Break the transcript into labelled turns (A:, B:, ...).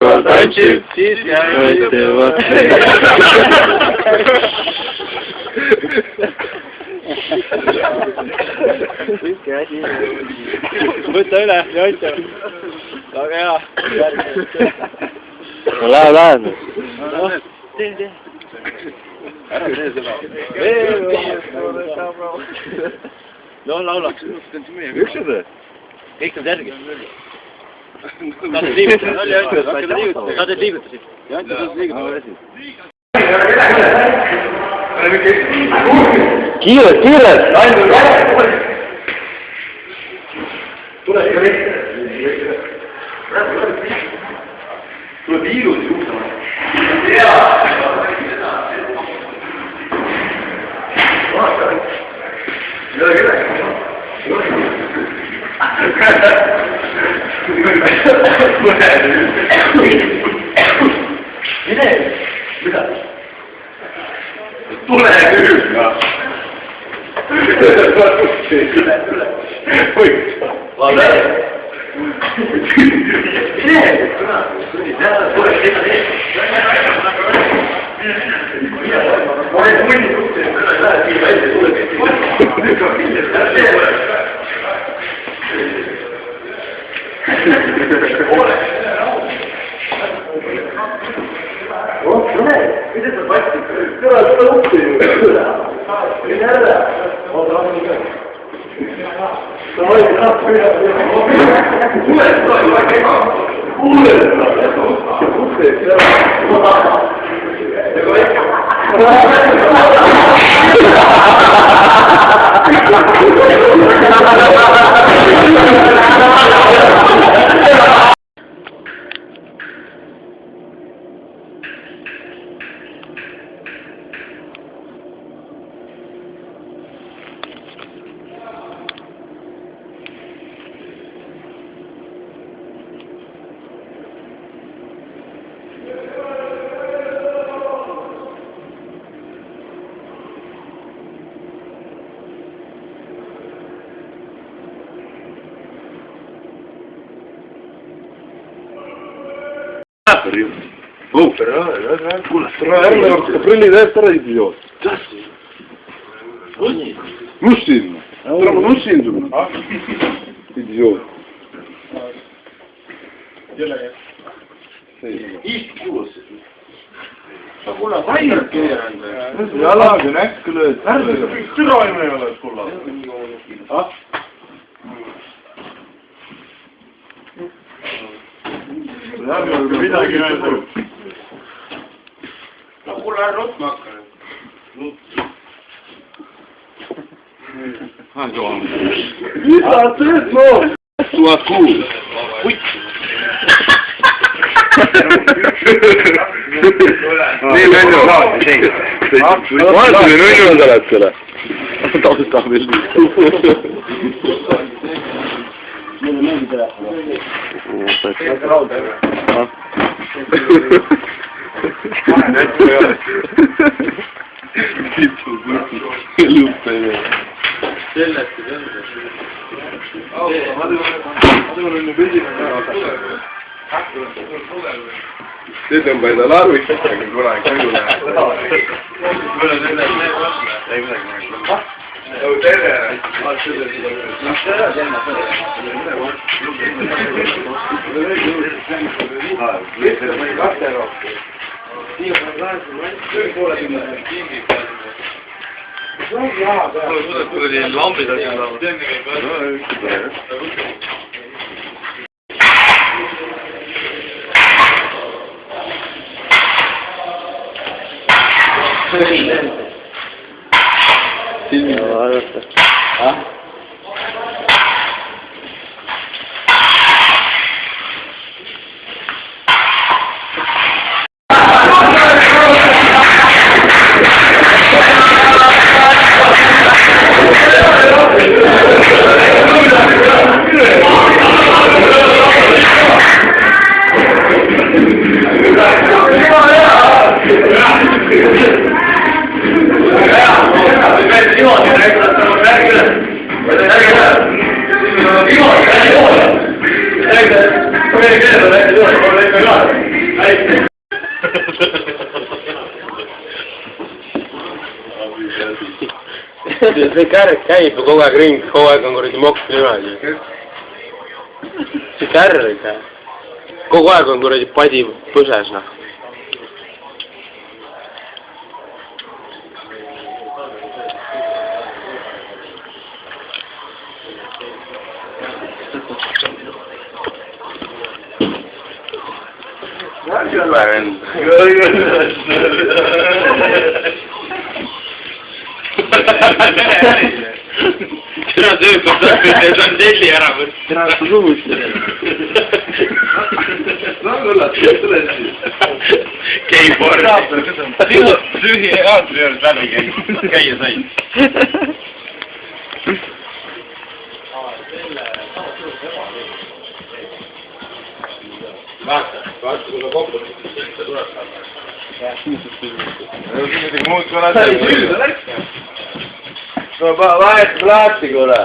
A: Зайчик, bước tới nè, nhớ chờ. Rồi nghe không?
B: Lan.
A: Đi. Lâu. Ik kan zeggen. Dat is lief. Dat is lief. Ja, dat is lief.
B: Tira.
C: Oh, però prendi destra e idiot. Non sento. Non sento. Idiot. Jala, see on äkkele. Türa ei ole sulla. Midagi öelda. No kuule, ära rotma hakka. Mida sa teed, no? Tuhat kuus. Nii nunnu. Vaatame nunnu oled selle. Taustab veel nii. Mulle meeldib telefon. Nättu ei ole. Lupe ei ole. Sellest ei ole. Ma tulen pildi. See tõmba enda larvikatega kunagi koju läheb. Mõne selle ei midagi. Oh, tere! Tuli lambid asjad. Silmi vaadata.
B: see kärg käib ju kogu aeg ringi, kogu aeg on kuradi mokk niimoodi. See kärg, kogu aeg on kuradi padi põses, noh. Super vend.
A: Tere töökoht, see on telli ära võtta.
B: Tere suus.
A: Käi porri. Psühhiaatri juures läbi käia sai. Vaata, kui me kokku siis ta tuleb. Muud kui nad ei süüda läks. No vahet plaati, kuule.